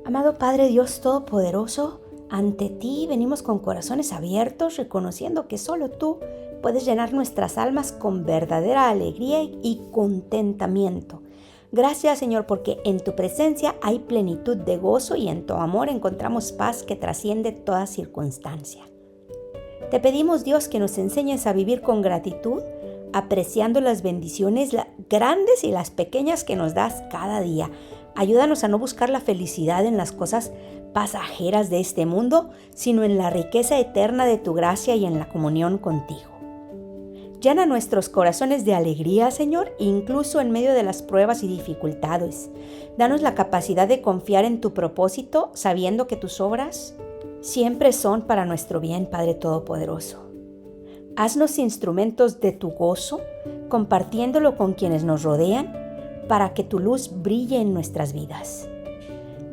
Amado Padre Dios Todopoderoso, ante ti venimos con corazones abiertos, reconociendo que solo tú puedes llenar nuestras almas con verdadera alegría y contentamiento. Gracias, Señor, porque en tu presencia hay plenitud de gozo y en tu amor encontramos paz que trasciende toda circunstancia. Te pedimos, Dios, que nos enseñes a vivir con gratitud, apreciando las bendiciones grandes y las pequeñas que nos das cada día. Ayúdanos a no buscar la felicidad en las cosas pasajeras de este mundo, sino en la riqueza eterna de tu gracia y en la comunión contigo. Llena nuestros corazones de alegría, Señor, incluso en medio de las pruebas y dificultades. Danos la capacidad de confiar en tu propósito, sabiendo que tus obras siempre son para nuestro bien, Padre Todopoderoso. Haznos instrumentos de tu gozo, compartiéndolo con quienes nos rodean, para que tu luz brille en nuestras vidas.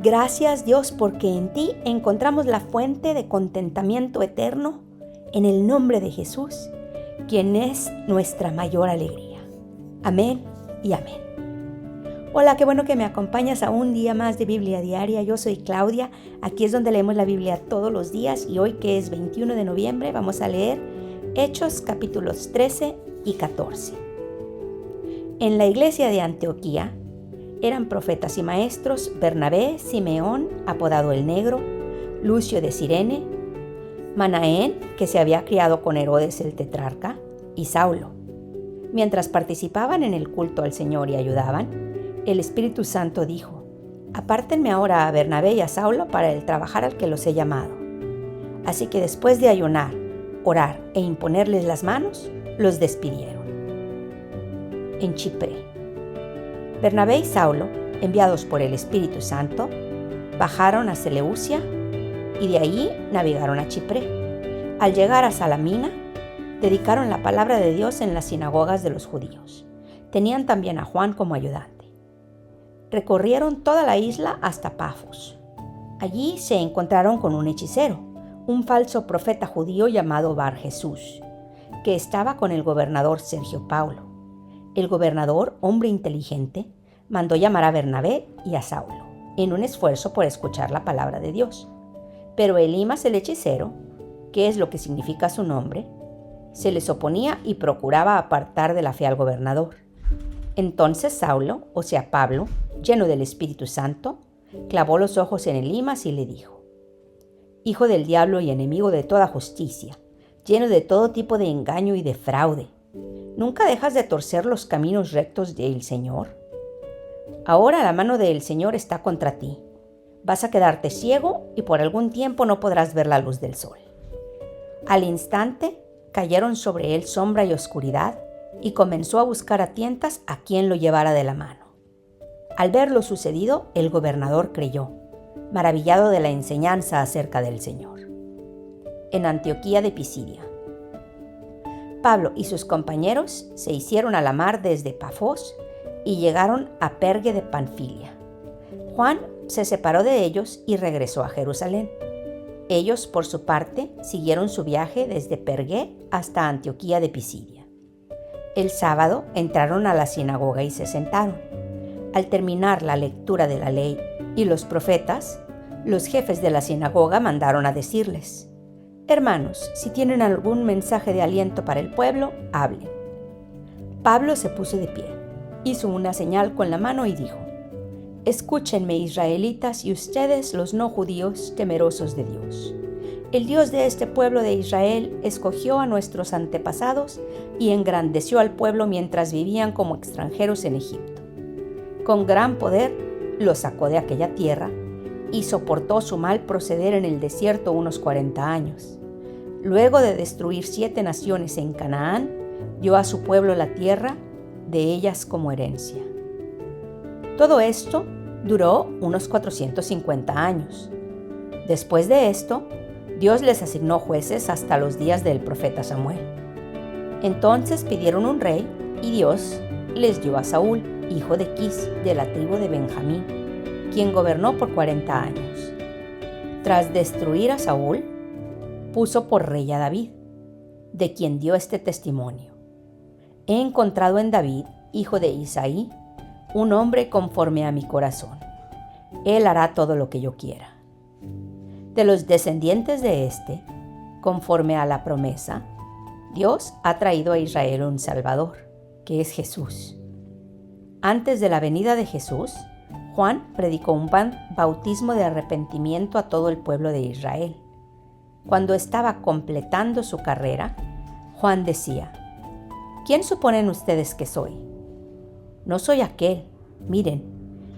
Gracias, Dios, porque en ti encontramos la fuente de contentamiento eterno, en el nombre de Jesús, quien es nuestra mayor alegría. Amén y amén. Hola, qué bueno que me acompañas a un día más de Biblia Diaria. Yo soy Claudia, aquí es donde leemos la Biblia todos los días y hoy, que es 21 de noviembre, vamos a leer Hechos capítulos 13 y 14. En la iglesia de Antioquía eran profetas y maestros Bernabé, Simeón, apodado el Negro, Lucio de Cirene, Manaén, que se había criado con Herodes el tetrarca, y Saulo. Mientras participaban en el culto al Señor y ayudaban, el Espíritu Santo dijo: «Apártenme ahora a Bernabé y a Saulo para el trabajar al que los he llamado». Así que después de ayunar, orar e imponerles las manos, los despidieron. En Chipre. Bernabé y Saulo, enviados por el Espíritu Santo, bajaron a Seleucia y de allí navegaron a Chipre. Al llegar a Salamina, dedicaron la palabra de Dios en las sinagogas de los judíos. Tenían también a Juan como ayudante. Recorrieron toda la isla hasta Pafos. Allí se encontraron con un hechicero, un falso profeta judío llamado Bar Jesús, que estaba con el gobernador Sergio Paulo. El gobernador, hombre inteligente, mandó llamar a Bernabé y a Saulo, en un esfuerzo por escuchar la palabra de Dios. Pero Elimas el hechicero, que es lo que significa su nombre, se les oponía y procuraba apartar de la fe al gobernador. Entonces Saulo, o sea Pablo, lleno del Espíritu Santo, clavó los ojos en Elimas y le dijo: «Hijo del diablo y enemigo de toda justicia, lleno de todo tipo de engaño y de fraude, ¿nunca dejas de torcer los caminos rectos del Señor? Ahora la mano del Señor está contra ti. Vas a quedarte ciego y por algún tiempo no podrás ver la luz del sol». Al instante cayeron sobre él sombra y oscuridad y comenzó a buscar a tientas a quien lo llevara de la mano. Al ver lo sucedido, el gobernador creyó, maravillado de la enseñanza acerca del Señor. En Antioquía de Pisidia. Pablo y sus compañeros se hicieron a la mar desde Pafos y llegaron a Perge de Panfilia. Juan se separó de ellos y regresó a Jerusalén. Ellos, por su parte, siguieron su viaje desde Perge hasta Antioquía de Pisidia. El sábado entraron a la sinagoga y se sentaron. Al terminar la lectura de la ley y los profetas, los jefes de la sinagoga mandaron a decirles: «Hermanos, si tienen algún mensaje de aliento para el pueblo, hablen». Pablo se puso de pie, hizo una señal con la mano y dijo: «Escúchenme, israelitas, y ustedes, los no judíos, temerosos de Dios. El Dios de este pueblo de Israel escogió a nuestros antepasados y engrandeció al pueblo mientras vivían como extranjeros en Egipto. Con gran poder los sacó de aquella tierra y soportó su mal proceder en el desierto unos 40 años. Luego de destruir 7 naciones en Canaán, dio a su pueblo la tierra de ellas como herencia». Todo esto duró unos 450 años. Después de esto, Dios les asignó jueces hasta los días del profeta Samuel. Entonces pidieron un rey y Dios les dio a Saúl, hijo de Quis, de la tribu de Benjamín, quien gobernó por 40 años. Tras destruir a Saúl, puso por rey a David, de quien dio este testimonio: «He encontrado en David, hijo de Isaí, un hombre conforme a mi corazón, Él hará todo lo que yo quiera. De los descendientes de éste, conforme a la promesa, Dios ha traído a Israel un Salvador, que es Jesús. Antes de la venida de Jesús, Juan predicó un bautismo de arrepentimiento a todo el pueblo de Israel. Cuando estaba completando su carrera, Juan decía: ¿Quién suponen ustedes que soy? No soy aquel. Miren,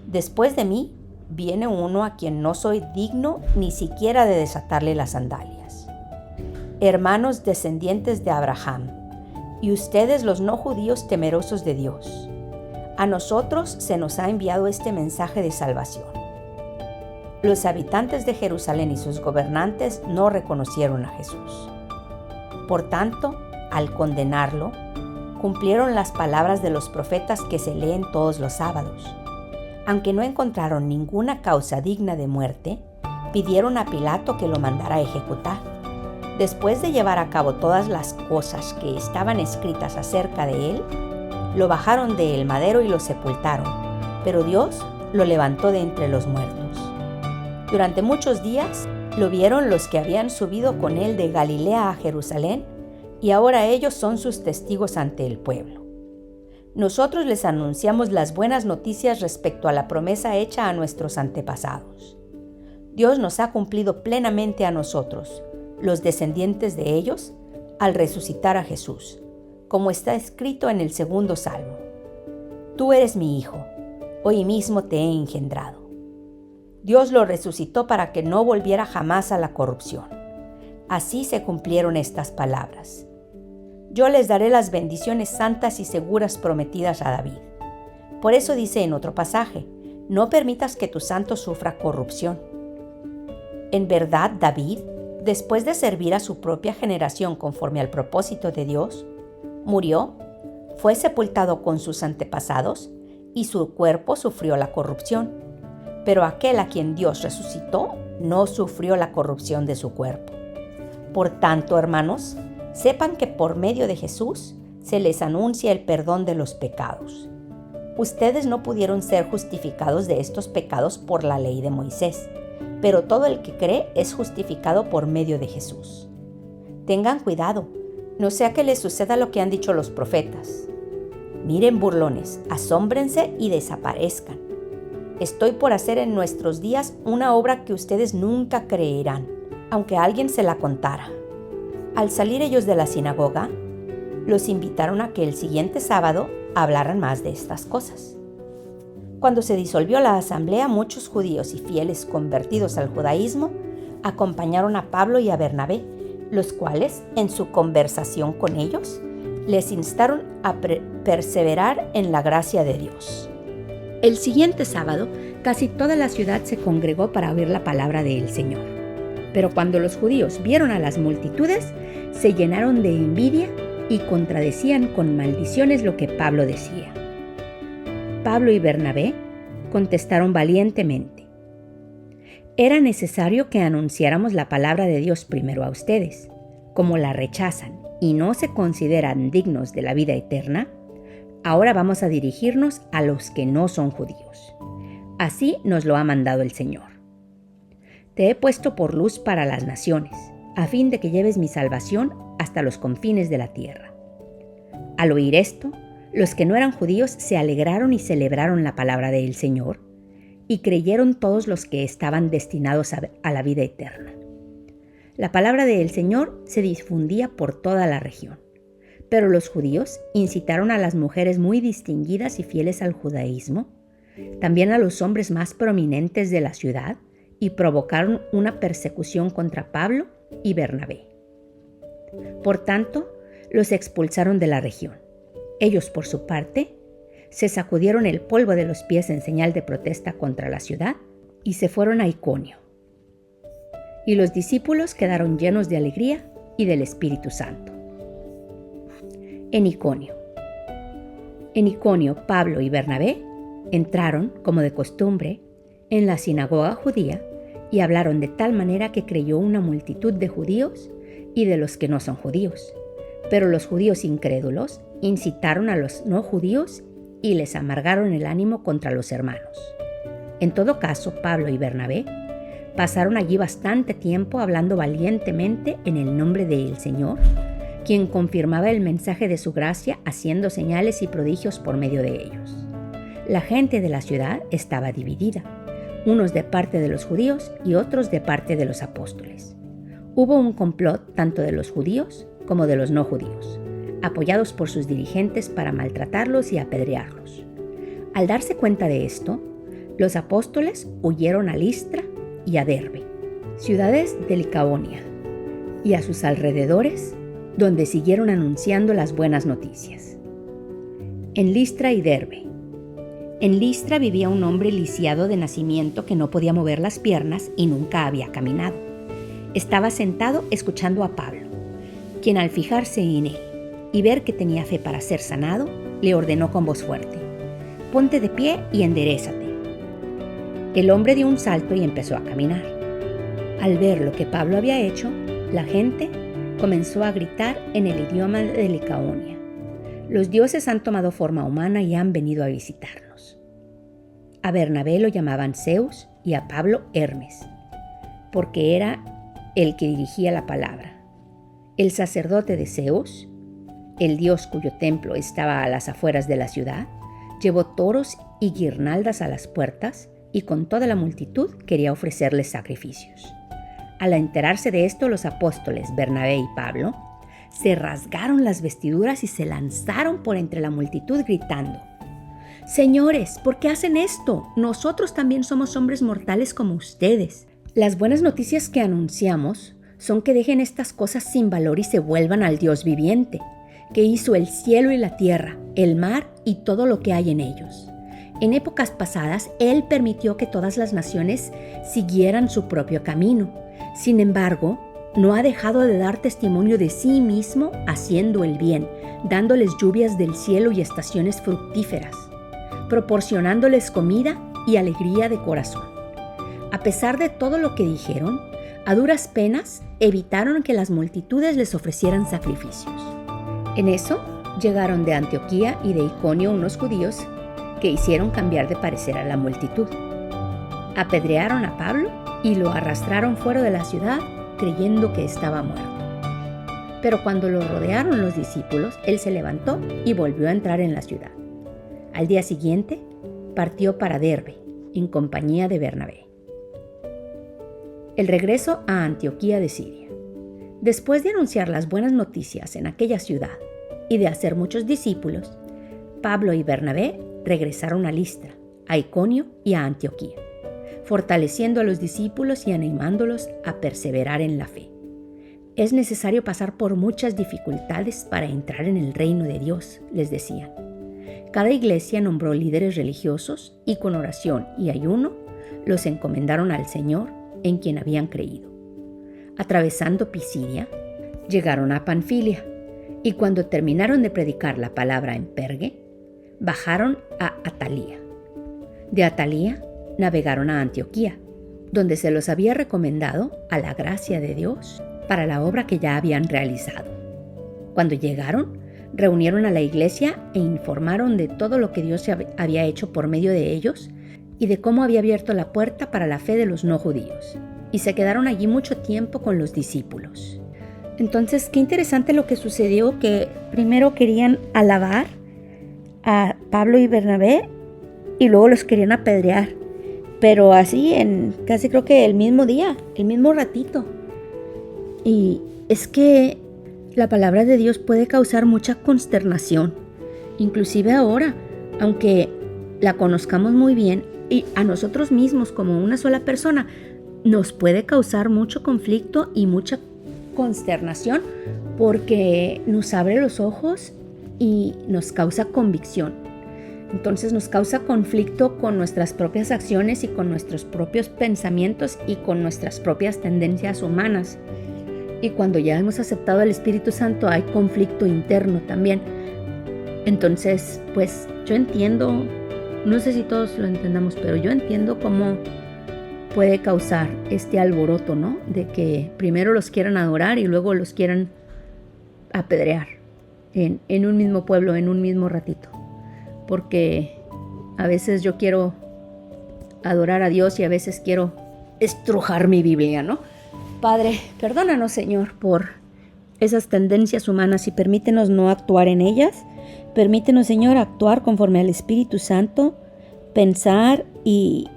después de mí viene uno a quien no soy digno ni siquiera de desatarle las sandalias. Hermanos descendientes de Abraham, y ustedes los no judíos temerosos de Dios, a nosotros se nos ha enviado este mensaje de salvación. Los habitantes de Jerusalén y sus gobernantes no reconocieron a Jesús. Por tanto, al condenarlo, cumplieron las palabras de los profetas que se leen todos los sábados. Aunque no encontraron ninguna causa digna de muerte, pidieron a Pilato que lo mandara a ejecutar. Después de llevar a cabo todas las cosas que estaban escritas acerca de él, lo bajaron del madero y lo sepultaron, pero Dios lo levantó de entre los muertos. Durante muchos días lo vieron los que habían subido con él de Galilea a Jerusalén, y ahora ellos son sus testigos ante el pueblo. Nosotros les anunciamos las buenas noticias respecto a la promesa hecha a nuestros antepasados. Dios nos ha cumplido plenamente a nosotros, los descendientes de ellos, al resucitar a Jesús, como está escrito en el 2º Salmo. Tú eres mi hijo, hoy mismo te he engendrado. Dios lo resucitó para que no volviera jamás a la corrupción. Así se cumplieron estas palabras: yo les daré las bendiciones santas y seguras prometidas a David. Por eso dice en otro pasaje: no permitas que tu santo sufra corrupción. En verdad, David, después de servir a su propia generación conforme al propósito de Dios, murió, fue sepultado con sus antepasados y su cuerpo sufrió la corrupción. Pero aquel a quien Dios resucitó no sufrió la corrupción de su cuerpo. Por tanto, hermanos, sepan que por medio de Jesús se les anuncia el perdón de los pecados. Ustedes no pudieron ser justificados de estos pecados por la ley de Moisés, pero todo el que cree es justificado por medio de Jesús. Tengan cuidado, no sea que les suceda lo que han dicho los profetas. Miren, burlones, asómbrense y desaparezcan. Estoy por hacer en nuestros días una obra que ustedes nunca creerán, aunque alguien se la contara. Al salir ellos de la sinagoga, los invitaron a que el siguiente sábado hablaran más de estas cosas. Cuando se disolvió la asamblea, muchos judíos y fieles convertidos al judaísmo acompañaron a Pablo y a Bernabé, los cuales, en su conversación con ellos, les instaron a perseverar en la gracia de Dios. El siguiente sábado, casi toda la ciudad se congregó para oír la palabra del Señor. Pero cuando los judíos vieron a las multitudes, se llenaron de envidia y contradecían con maldiciones lo que Pablo decía. Pablo y Bernabé contestaron valientemente: era necesario que anunciáramos la palabra de Dios primero a ustedes. Como la rechazan y no se consideran dignos de la vida eterna, ahora vamos a dirigirnos a los que no son judíos. Así nos lo ha mandado el Señor. Te he puesto por luz para las naciones, a fin de que lleves mi salvación hasta los confines de la tierra. Al oír esto, los que no eran judíos se alegraron y celebraron la palabra del Señor, y creyeron todos los que estaban destinados a la vida eterna. La palabra del Señor se difundía por toda la región, pero los judíos incitaron a las mujeres muy distinguidas y fieles al judaísmo, también a los hombres más prominentes de la ciudad, y provocaron una persecución contra Pablo y Bernabé. Por tanto, los expulsaron de la región. Ellos, por su parte, se sacudieron el polvo de los pies en señal de protesta contra la ciudad y se fueron a Iconio. Y los discípulos quedaron llenos de alegría y del Espíritu Santo. En Iconio, Pablo y Bernabé entraron, como de costumbre, en la sinagoga judía y hablaron de tal manera que creyó una multitud de judíos y de los que no son judíos. Pero los judíos incrédulos incitaron a los no judíos y les amargaron el ánimo contra los hermanos. En todo caso, Pablo y Bernabé pasaron allí bastante tiempo hablando valientemente en el nombre del Señor, quien confirmaba el mensaje de su gracia haciendo señales y prodigios por medio de ellos. La gente de la ciudad estaba dividida, unos de parte de los judíos y otros de parte de los apóstoles. Hubo un complot tanto de los judíos como de los no judíos, apoyados por sus dirigentes para maltratarlos y apedrearlos. Al darse cuenta de esto, los apóstoles huyeron a Listra y a Derbe, ciudades de Licaonia, y a sus alrededores, donde siguieron anunciando las buenas noticias. En Listra y Derbe. En Listra vivía un hombre lisiado de nacimiento que no podía mover las piernas y nunca había caminado. Estaba sentado escuchando a Pablo, quien al fijarse en él y ver que tenía fe para ser sanado, le ordenó con voz fuerte: «Ponte de pie y enderézate». El hombre dio un salto y empezó a caminar. Al ver lo que Pablo había hecho, la gente comenzó a gritar en el idioma de Licaonia: «Los dioses han tomado forma humana y han venido a visitarnos». A Bernabé lo llamaban Zeus y a Pablo Hermes, porque era el que dirigía la palabra. El sacerdote de Zeus, el dios cuyo templo estaba a las afueras de la ciudad, llevó toros y guirnaldas a las puertas y con toda la multitud quería ofrecerles sacrificios. Al enterarse de esto, los apóstoles Bernabé y Pablo se rasgaron las vestiduras y se lanzaron por entre la multitud gritando: «Señores, ¿por qué hacen esto? Nosotros también somos hombres mortales como ustedes». Las buenas noticias que anunciamos son que dejen estas cosas sin valor y se vuelvan al Dios viviente, que hizo el cielo y la tierra, el mar y todo lo que hay en ellos. En épocas pasadas, Él permitió que todas las naciones siguieran su propio camino. Sin embargo, no ha dejado de dar testimonio de sí mismo haciendo el bien, dándoles lluvias del cielo y estaciones fructíferas, proporcionándoles comida y alegría de corazón. A pesar de todo lo que dijeron, a duras penas evitaron que las multitudes les ofrecieran sacrificios. En eso llegaron de Antioquía y de Iconio unos judíos que hicieron cambiar de parecer a la multitud. Apedrearon a Pablo y lo arrastraron fuera de la ciudad creyendo que estaba muerto. Pero cuando lo rodearon los discípulos, él se levantó y volvió a entrar en la ciudad. Al día siguiente, partió para Derbe, en compañía de Bernabé. El regreso a Antioquía de Siria. Después de anunciar las buenas noticias en aquella ciudad y de hacer muchos discípulos, Pablo y Bernabé regresaron a Listra, a Iconio y a Antioquía, fortaleciendo a los discípulos y animándolos a perseverar en la fe. Es necesario pasar por muchas dificultades para entrar en el reino de Dios, les decían. Cada iglesia nombró líderes religiosos y con oración y ayuno los encomendaron al Señor en quien habían creído. Atravesando Pisidia, llegaron a Panfilia y cuando terminaron de predicar la palabra en Perge, bajaron a Atalía. De Atalía navegaron a Antioquía, donde se los había recomendado a la gracia de Dios para la obra que ya habían realizado. Cuando llegaron, reunieron a la iglesia e informaron de todo lo que Dios había hecho por medio de ellos y de cómo había abierto la puerta para la fe de los no judíos. Y se quedaron allí mucho tiempo con los discípulos. Entonces, qué interesante lo que sucedió, que primero querían alabar a Pablo y Bernabé y luego los querían apedrear. Pero así en casi creo que el mismo día, el mismo ratito. Y es que la palabra de Dios puede causar mucha consternación. Inclusive ahora, aunque la conozcamos muy bien, y a nosotros mismos como una sola persona, nos puede causar mucho conflicto y mucha consternación porque nos abre los ojos y nos causa convicción. Entonces nos causa conflicto con nuestras propias acciones y con nuestros propios pensamientos y con nuestras propias tendencias humanas. Y cuando ya hemos aceptado al Espíritu Santo hay conflicto interno también. Entonces, pues yo entiendo, no sé si todos lo entendamos, pero yo entiendo cómo puede causar este alboroto, ¿no? De que primero los quieran adorar y luego los quieran apedrear en un mismo pueblo, en un mismo ratito. Porque a veces yo quiero adorar a Dios y a veces quiero estrujar mi Biblia, ¿no? Padre, perdónanos, Señor, por esas tendencias humanas y permítenos no actuar en ellas. Permítenos, Señor, actuar conforme al Espíritu Santo, pensar y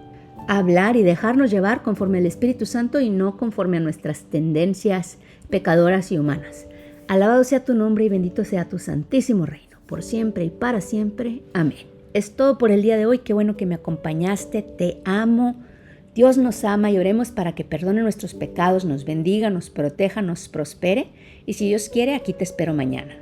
hablar y dejarnos llevar conforme al Espíritu Santo y no conforme a nuestras tendencias pecadoras y humanas. Alabado sea tu nombre y bendito sea tu santísimo reino, por siempre y para siempre. Amén. Es todo por el día de hoy. Qué bueno que me acompañaste. Te amo. Dios nos ama y oremos para que perdone nuestros pecados, nos bendiga, nos proteja, nos prospere. Y si Dios quiere, aquí te espero mañana.